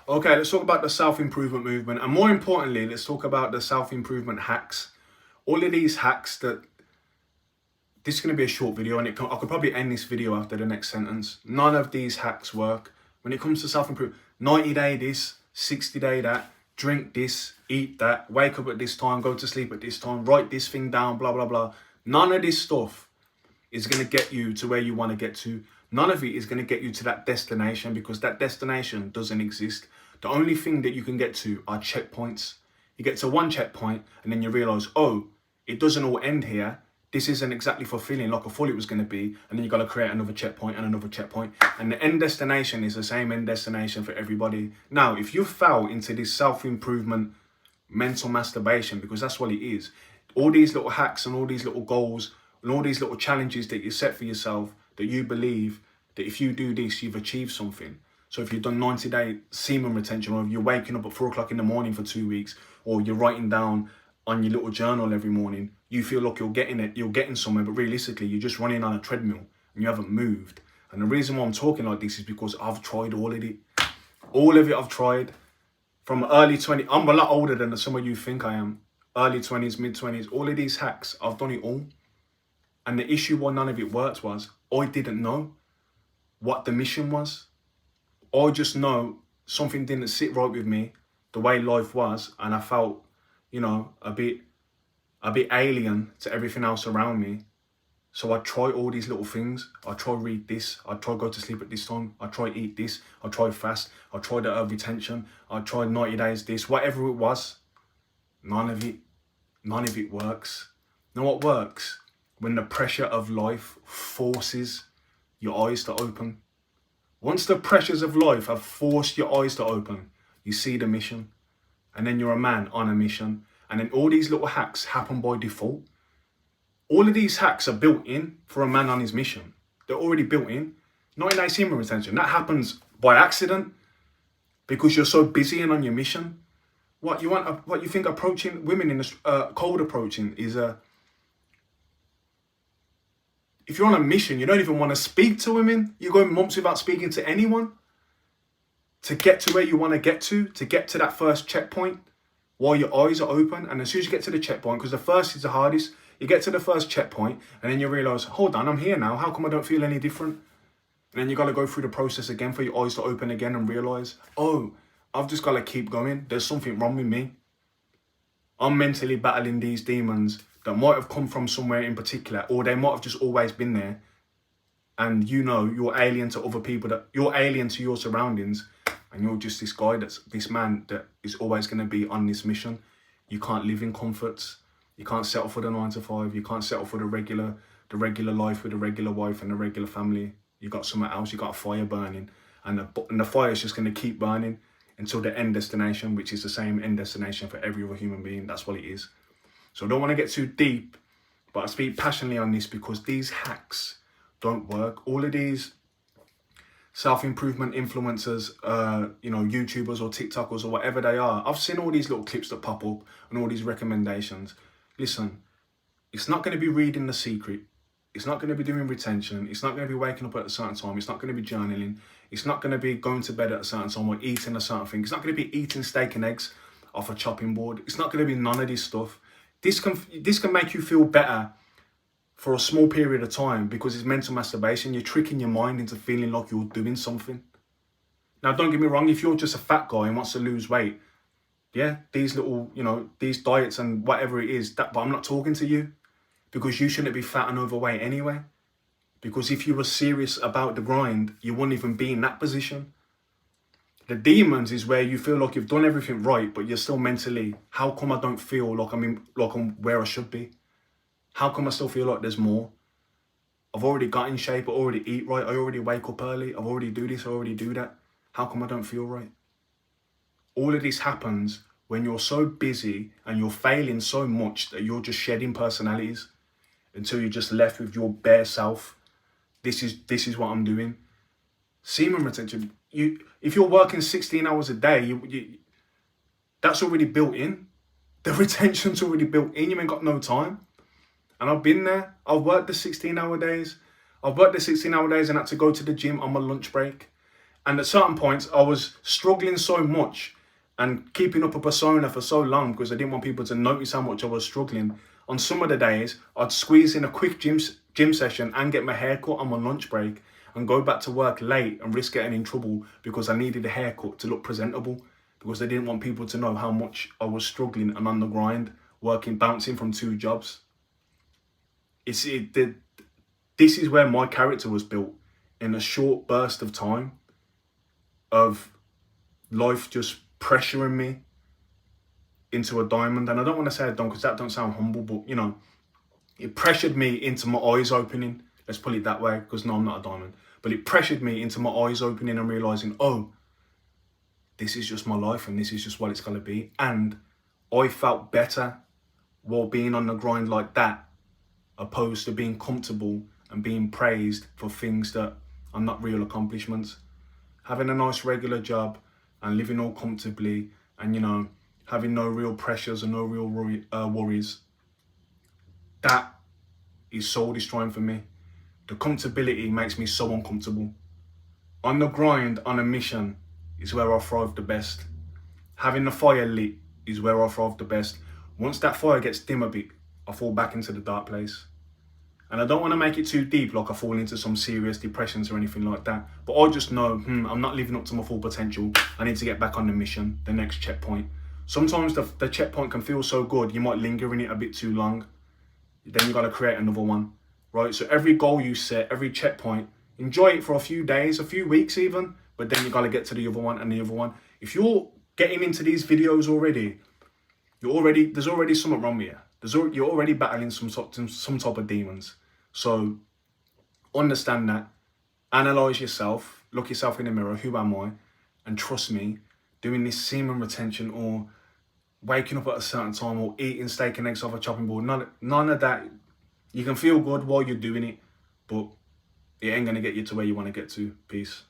Okay, let's talk about the self-improvement movement. And more importantly, let's talk about the self-improvement hacks. All of these hacks that this is going to be a short video, and I could probably end this video after the next sentence. None of these hacks work when it comes to self-improvement. 90-day this, 60-day that, drink this, eat that, wake up at this time, go to sleep at this time, write this thing down, blah, blah, blah. None of this stuff is going to get you to where you want to get to. None of it is going to get you to that destination, because that destination doesn't exist. The only thing that you can get to are checkpoints. You get to one checkpoint and then you realize, oh, it doesn't all end here. This isn't exactly fulfilling like I thought it was going to be. And then you got to create another checkpoint and another checkpoint. And the end destination is the same end destination for everybody. Now, if you fell into this self-improvement mental masturbation, because that's what it is, all these little hacks and all these little goals and all these little challenges that you set for yourself, that you believe that if you do this, you've achieved something. So if you've done 90-day semen retention, or if you're waking up at 4 o'clock in the morning for 2 weeks, or you're writing down on your little journal every morning, you feel like you're getting somewhere, but realistically, you're just running on a treadmill and you haven't moved. And the reason why I'm talking like this is because I've tried all of it. All of it I've tried. From early 20s, I'm a lot older than some of you think I am. Early 20s, mid 20s, all of these hacks, I've done it all. And the issue why none of it worked was I didn't know what the mission was. I just know something didn't sit right with me, the way life was, and I felt, a bit alien to everything else around me. So I try all these little things. I try read this. I try go to sleep at this time. I try eat this. I try fast. I try the retention. I try 90 days this. Whatever it was, none of it works. You know what works? When the pressure of life forces your eyes to open. Once the pressures of life have forced your eyes to open, you see the mission. And then you're a man on a mission. And then all these little hacks happen by default. All of these hacks are built in for a man on his mission. They're already built in. 90-day semen retention, that happens by accident because you're so busy and on your mission. What you think approaching women in a cold approaching is if you're on a mission, you don't even want to speak to women. You're going months without speaking to anyone. To get to where you want to get to that first checkpoint while your eyes are open. And as soon as you get to the checkpoint, because the first is the hardest, you get to the first checkpoint and then you realize, hold on, I'm here now. How come I don't feel any different? And then you got to go through the process again for your eyes to open again and realize, oh, I've just got to keep going. There's something wrong with me. I'm mentally battling these demons that might have come from somewhere in particular, or they might have just always been there. And you're alien to other people, that you're alien to your surroundings. And you're just this man that is always going to be on this mission. You can't live in comforts. You can't settle for the 9 to 5. You can't settle for the regular life with a regular wife and a regular family. You got somewhere else. You got a fire burning, and the fire is just going to keep burning until the end destination, which is the same end destination for every other human being. That's what it is. So I don't want to get too deep, but I speak passionately on this because these hacks don't work. All of these self-improvement influencers, YouTubers or TikTokers or whatever they are. I've seen all these little clips that pop up and all these recommendations. Listen, it's not going to be reading The Secret. It's not going to be doing retention. It's not going to be waking up at a certain time. It's not going to be journaling. It's not going to be going to bed at a certain time or eating a certain thing. It's not going to be eating steak and eggs off a chopping board. It's not going to be none of this stuff. This can make you feel better for a small period of time because it's mental masturbation. You're tricking your mind into feeling like you're doing something. Now, don't get me wrong. If you're just a fat guy and wants to lose weight, yeah, these little, these diets and whatever it is, but I'm not talking to you because you shouldn't be fat and overweight anyway. Because if you were serious about the grind, you wouldn't even be in that position. The demons is where you feel like you've done everything right, but you're still mentally, how come I don't feel like I'm where I should be? How come I still feel like there's more? I've already got in shape, I already eat right, I already wake up early, I already do this, I already do that. How come I don't feel right? All of this happens when you're so busy and you're failing so much that you're just shedding personalities until you're just left with your bare self. This is what I'm doing. Semen retention. If you're working 16 hours a day, that's already built in. The retention's already built in. You ain't got no time. And I've been there. I've worked the 16-hour days. I've worked the 16-hour days and had to go to the gym on my lunch break. And at certain points, I was struggling so much and keeping up a persona for so long because I didn't want people to notice how much I was struggling. On some of the days, I'd squeeze in a quick gym session and get my hair cut on my lunch break and go back to work late and risk getting in trouble because I needed a haircut to look presentable, because I didn't want people to know how much I was struggling and on the grind, working, bouncing from 2 jobs. This is where my character was built, in a short burst of time of life just pressuring me into a diamond. And I don't want to say a diamond because that don't sound humble, but you know, it pressured me into my eyes opening. Let's put it that way, because no, I'm not a diamond. But it pressured me into my eyes opening and realising, oh, this is just my life and this is just what it's going to be. And I felt better while being on the grind like that, opposed to being comfortable and being praised for things that are not real accomplishments. Having a nice regular job and living all comfortably and, you know, having no real pressures and no real worries, that is soul destroying for me. The comfortability makes me so uncomfortable. On the grind, on a mission, is where I thrive the best. Having the fire lit is where I thrive the best. Once that fire gets dim a bit, I fall back into the dark place. And I don't want to make it too deep, like I fall into some serious depressions or anything like that. But I just know, I'm not living up to my full potential. I need to get back on the mission, the next checkpoint. Sometimes the checkpoint can feel so good, you might linger in it a bit too long. Then you got to create another one, right? So every goal you set, every checkpoint, enjoy it for a few days, a few weeks even, but then you got to get to the other one and the other one. If you're getting into these videos already, there's already something wrong with you. You're already battling some type of demons. So understand that, analyze yourself, look yourself in the mirror, who am I? And trust me, doing this semen retention or waking up at a certain time or eating steak and eggs off a chopping board, none of that. You can feel good while you're doing it, but it ain't going to get you to where you want to get to. Peace.